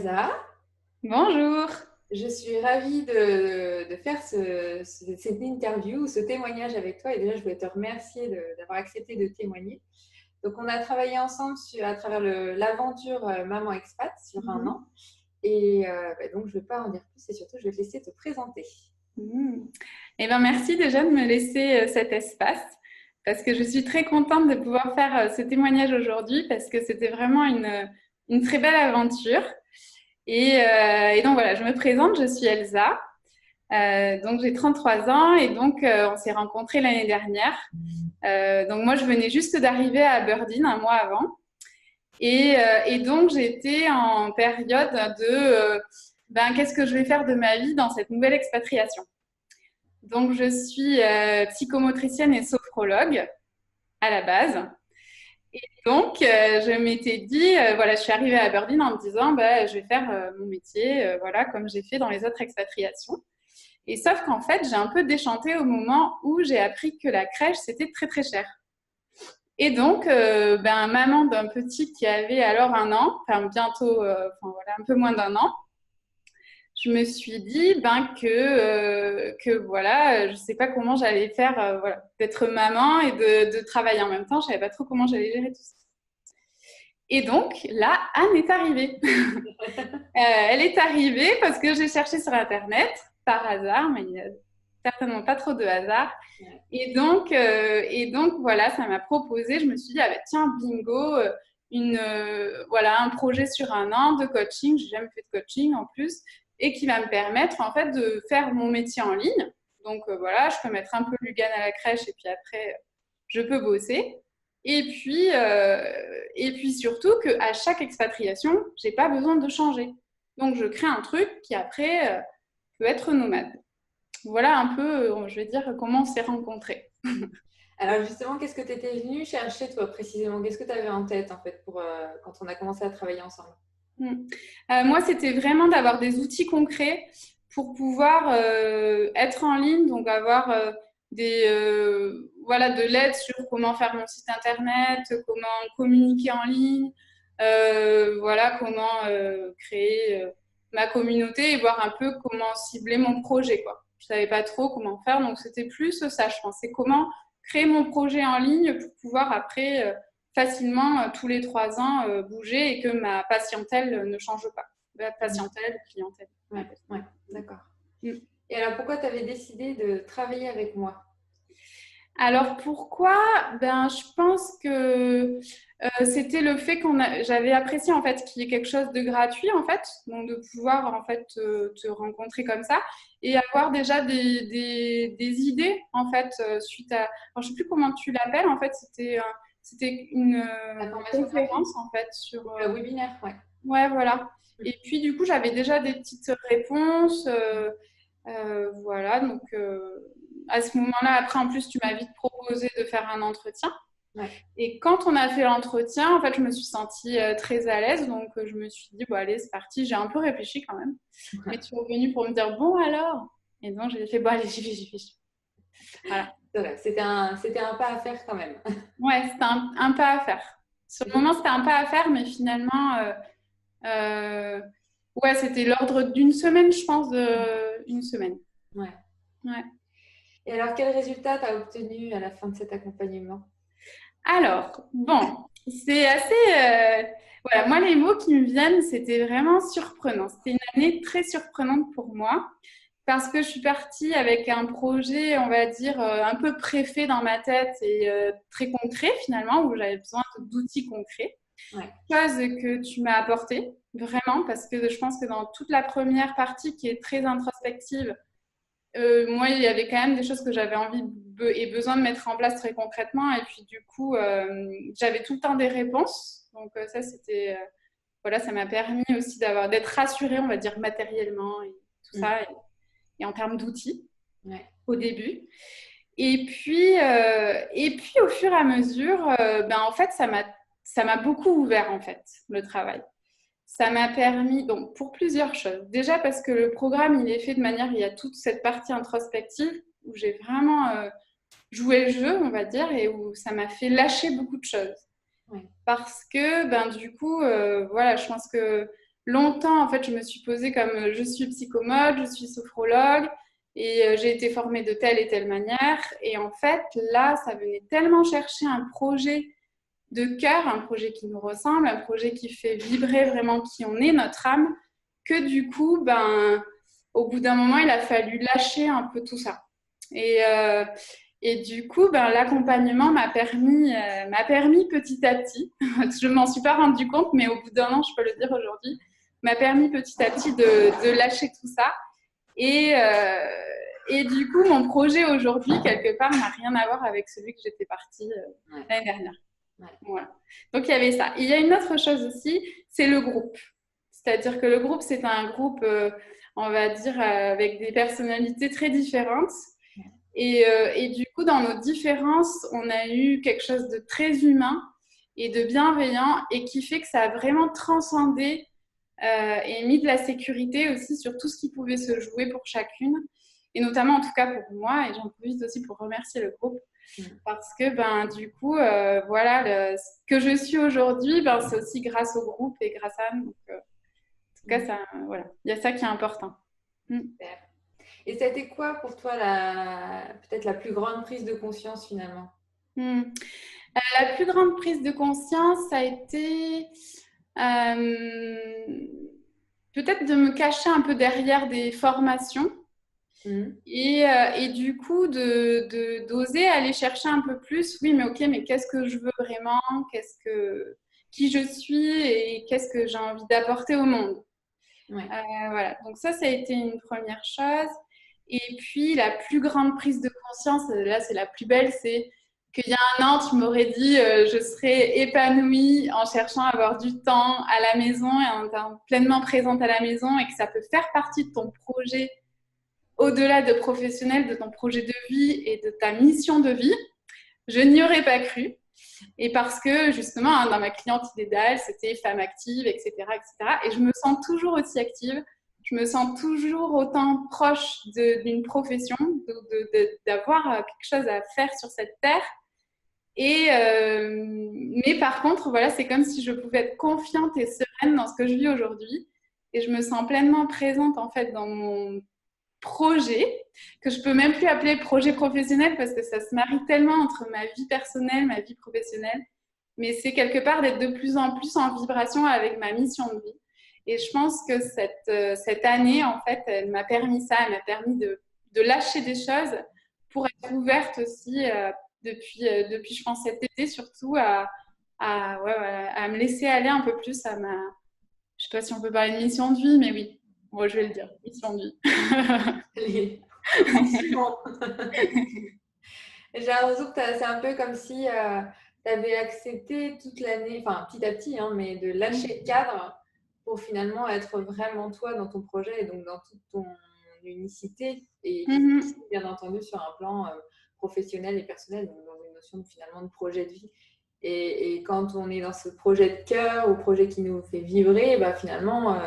Elsa. Bonjour. Je suis ravie de faire cette interview ou ce témoignage avec toi. Et déjà, je voulais te remercier d'avoir accepté de témoigner. Donc, on a travaillé ensemble à travers l'aventure Maman Expat sur un Mhm. an. Et donc, je ne vais pas en dire plus et surtout, je vais te laisser te présenter. Mhm. Eh bien, merci déjà de me laisser cet espace parce que je suis très contente de pouvoir faire ce témoignage aujourd'hui parce que c'était vraiment une très belle aventure. Et donc voilà, je me présente, je suis Elsa. Donc j'ai 33 ans et donc on s'est rencontrés l'année dernière. Donc moi, je venais juste d'arriver à Aberdeen un mois avant. Et donc, j'étais en période de qu'est-ce que je vais faire de ma vie dans cette nouvelle expatriation. Donc, je suis psychomotricienne et sophrologue à la base. Et donc, je m'étais dit, voilà, je suis arrivée à Aberdeen en me disant, bah, je vais faire mon métier, voilà, comme j'ai fait dans les autres expatriations. Et sauf qu'en fait, j'ai un peu déchanté au moment où j'ai appris que la crèche, c'était très, très cher. Et donc, maman d'un petit qui avait alors un an, enfin bientôt, enfin voilà, un peu moins d'un an, je me suis dit que voilà, je sais pas comment j'allais faire, voilà, d'être maman et de travailler en même temps. Je savais pas trop comment j'allais gérer tout ça. Et donc là, Anne est arrivée. Elle est arrivée parce que j'ai cherché sur Internet par hasard, mais il n'y a certainement pas trop de hasard. Ouais. Et donc voilà, ça m'a proposé. Je me suis dit, ah ben, tiens, bingo, voilà, un projet sur un an de coaching. J'ai jamais fait de coaching en plus, et qui va me permettre en fait de faire mon métier en ligne. Donc voilà, je peux mettre un peu Lugan à la crèche et puis après, je peux bosser. Et puis surtout qu'à chaque expatriation, j'ai pas besoin de changer. Donc je crée un truc qui après peut être nomade. Voilà un peu, je vais dire, comment on s'est rencontrés. Alors, justement, qu'est-ce que tu étais venue chercher, toi, précisément? Qu'est-ce que tu avais en tête, en fait, quand on a commencé à travailler ensemble? Mm. Moi, c'était vraiment d'avoir des outils concrets pour pouvoir être en ligne, donc avoir voilà, de l'aide sur comment faire mon site internet, comment communiquer en ligne, voilà, comment créer ma communauté et voir un peu comment cibler mon projet, quoi. Je savais pas trop comment faire, donc c'était plus ça, je pensais comment créer mon projet en ligne pour pouvoir après facilement tous les 3 ans bouger et que ma patientèle ne change pas. La Mhm. patientèle, clientèle. Ouais, ouais, d'accord. Mm. Et alors, pourquoi tu avais décidé de travailler avec moi? Alors pourquoi? Je pense que c'était le fait j'avais apprécié en fait qu'il y ait quelque chose de gratuit en fait, donc de pouvoir en fait te rencontrer comme ça et avoir déjà des idées en fait suite à. Alors, je sais plus comment tu l'appelles en fait, c'était une La formation gratuite? conférence en fait sur. Le webinaire, ouais. Ouais, voilà. Et puis, du coup, j'avais déjà des petites réponses. Voilà, donc à ce moment-là, après, en plus, tu m'as vite proposé de faire un entretien. Ouais. Et quand on a fait l'entretien, en fait, je me suis sentie très à l'aise. Donc, je me suis dit, bon, allez, c'est parti. J'ai un peu réfléchi quand même. Mais tu es revenu pour me dire, bon, alors? Et donc, j'ai fait, bon, allez, j'y vais. Voilà. C'est vrai, c'était un pas à faire quand même. Ouais, c'était un pas à faire. Sur le moment, c'était un pas à faire, mais finalement, Euh, ouais, c'était l'ordre d'une semaine, je pense, une semaine. Ouais. Ouais. Et alors, quel résultat tu as obtenu à la fin de cet accompagnement? Alors, bon, c'est assez. Voilà, moi, les mots qui me viennent, c'était vraiment surprenant. C'était une année très surprenante pour moi parce que je suis partie avec un projet, on va dire, un peu préfet dans ma tête et très concret finalement, où j'avais besoin d'outils concrets. Ouais. Chose que tu m'as apporté, vraiment, parce que je pense que dans toute la première partie qui est très introspective, moi, il y avait quand même des choses que j'avais envie et besoin de mettre en place très concrètement. Et puis, du coup, j'avais tout le temps des réponses. Donc, ça, c'était. Voilà, ça m'a permis aussi d'être rassurée, on va dire, matériellement et tout Mm. ça, et en termes d'outils Ouais. au début. Et puis, au fur et à mesure, en fait, ça m'a beaucoup ouvert, en fait, le travail. Ça m'a permis, donc pour plusieurs choses. Déjà parce que le programme, il est fait de manière, il y a toute cette partie introspective où j'ai vraiment joué le jeu, on va dire, et où ça m'a fait lâcher beaucoup de choses. Ouais. Parce que, du coup, voilà, je pense que longtemps, en fait, je me suis posée comme je suis psychomote, je suis sophrologue et j'ai été formée de telle et telle manière. Et en fait, là, ça venait tellement chercher un projet de cœur, un projet qui nous ressemble, un projet qui fait vibrer vraiment qui on est, notre âme, que du coup, au bout d'un moment, il a fallu lâcher un peu tout ça. Et du coup, l'accompagnement m'a permis petit à petit, je ne m'en suis pas rendu compte, mais au bout d'un an, je peux le dire aujourd'hui, m'a permis petit à petit de lâcher tout ça. Et du coup, mon projet aujourd'hui, quelque part, n'a rien à voir avec celui que j'étais partie l'année dernière. Ouais. Voilà. Donc, il y avait ça. Et il y a une autre chose aussi, c'est le groupe. C'est-à-dire que le groupe, c'est un groupe, on va dire, avec des personnalités très différentes. Et du coup, dans nos différences, on a eu quelque chose de très humain et de bienveillant et qui fait que ça a vraiment transcendé et mis de la sécurité aussi sur tout ce qui pouvait se jouer pour chacune. Et notamment, en tout cas, pour moi, et j'en profite aussi pour remercier le groupe, parce que du coup, voilà, ce que je suis aujourd'hui, c'est aussi grâce au groupe et grâce à Anne. Donc, en tout cas, ça, voilà, il y a ça qui est important. Super. Et ça a été quoi pour toi peut-être la plus grande prise de conscience finalement? La plus grande prise de conscience, ça a été peut-être de me cacher un peu derrière des formations. Et du coup, d'oser aller chercher un peu plus, oui, mais ok, mais qu'est-ce que je veux vraiment, qui je suis et qu'est-ce que j'ai envie d'apporter au monde. Ouais. Voilà, donc ça a été une première chose. Et puis, la plus grande prise de conscience, là, c'est la plus belle, c'est qu'il y a un an, tu m'aurais dit je serais épanouie en cherchant à avoir du temps à la maison et en étant pleinement présente à la maison et que ça peut faire partie de ton projet au-delà de professionnel, de ton projet de vie et de ta mission de vie. Je n'y aurais pas cru. Et parce que justement, dans ma cliente idéale, c'était femme active, etc., etc. Et je me sens toujours aussi active. Je me sens toujours autant proche d'une profession, d'avoir quelque chose à faire sur cette terre. Mais par contre, voilà, c'est comme si je pouvais être confiante et sereine dans ce que je vis aujourd'hui. Et je me sens pleinement présente en fait dans mon projet, que je peux même plus appeler projet professionnel parce que ça se marie tellement entre ma vie personnelle, ma vie professionnelle. Mais c'est quelque part d'être de plus en plus en vibration avec ma mission de vie. Et je pense que cette année, en fait, elle m'a permis ça, elle m'a permis de lâcher des choses pour être ouverte aussi depuis, je pense, cet été, surtout à me laisser aller un peu plus à ma... Je sais pas si on peut parler de mission de vie, mais oui, bon, je vais le dire, mission de vie. Allez. J'ai l'impression que c'est un peu comme si tu avais accepté toute l'année, enfin petit à petit, hein, mais de lâcher le cadre pour finalement être vraiment toi dans ton projet et donc dans toute ton unicité et bien entendu sur un plan professionnel et personnel, donc dans une notion finalement de projet de vie. Et quand on est dans ce projet de cœur ou projet qui nous fait vibrer, finalement,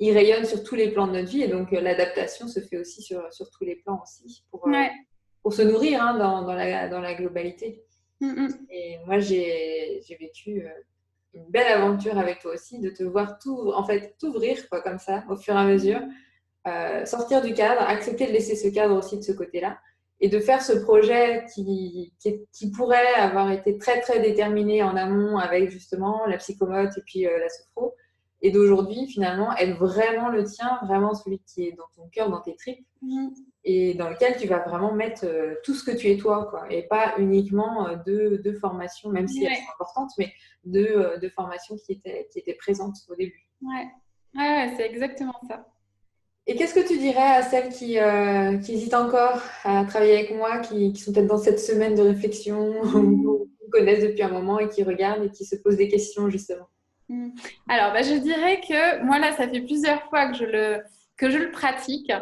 il rayonne sur tous les plans de notre vie et donc l'adaptation se fait aussi sur tous les plans aussi pour se nourrir dans la globalité. Et moi, j'ai vécu une belle aventure avec toi aussi, de te voir t'ouvrir comme ça au fur et à mesure, sortir du cadre, accepter de laisser ce cadre aussi de ce côté-là et de faire ce projet qui pourrait avoir été très très déterminé en amont avec justement la psychomote et puis la sophro, et d'aujourd'hui finalement être vraiment le tien, vraiment celui qui est dans ton cœur, dans tes tripes, et dans lequel tu vas vraiment mettre tout ce que tu es toi, quoi, et pas uniquement deux formations, même si elles sont importantes, mais deux formations qui étaient présentes au début. Ouais, c'est exactement ça. Et qu'est-ce que tu dirais à celles qui hésitent encore à travailler avec moi, qui sont peut-être dans cette semaine de réflexion, ou qui connaissent depuis un moment et qui regardent et qui se posent des questions justement? Alors, je dirais que moi, là, ça fait plusieurs fois que je le pratique,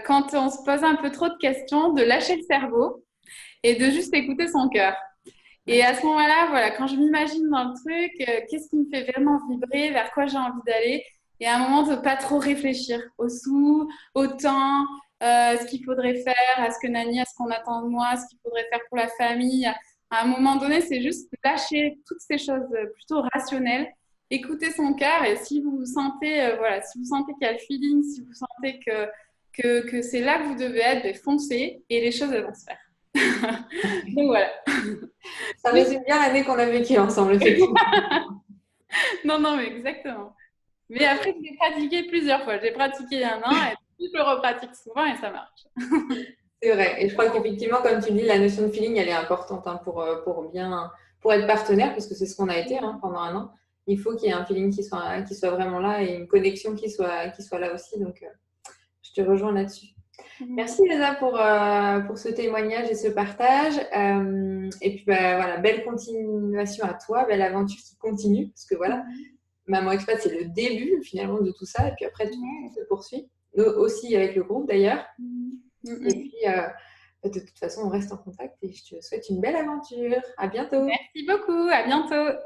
quand on se pose un peu trop de questions, de lâcher le cerveau et de juste écouter son cœur. Et à ce moment-là, voilà, quand je m'imagine dans le truc, qu'est-ce qui me fait vraiment vibrer, vers quoi j'ai envie d'aller, et à un moment de ne pas trop réfléchir au sous, au temps, ce qu'il faudrait faire, à ce que Nani, à ce qu'on attend de moi, ce qu'il faudrait faire pour la famille. À un moment donné, c'est juste lâcher toutes ces choses plutôt rationnelles écoutez son cœur et si vous sentez, voilà, si vous sentez qu'il y a le feeling, si vous sentez que c'est là que vous devez être, ben, foncez et les choses elles vont se faire. Donc voilà. Ça résume bien l'année qu'on a vécue ensemble, effectivement. Non, non, mais exactement. Mais après, je l'ai pratiqué plusieurs fois. J'ai pratiqué un an et puis je le repratique souvent et ça marche. C'est vrai. Et je crois qu'effectivement, comme tu dis, la notion de feeling, elle est importante hein, pour être partenaire, parce que c'est ce qu'on a été hein, pendant un an. Il faut qu'il y ait un feeling qui soit vraiment là et une connexion qui soit là aussi. Donc, je te rejoins là-dessus. Merci Elsa pour ce témoignage et ce partage. Et puis bah, voilà, belle continuation à toi, belle aventure qui continue, parce que voilà, Maman Expat, c'est le début finalement de tout ça, et puis après tout se poursuit, nous aussi avec le groupe d'ailleurs. Et puis de toute façon, on reste en contact et je te souhaite une belle aventure. À bientôt. Merci beaucoup, à bientôt.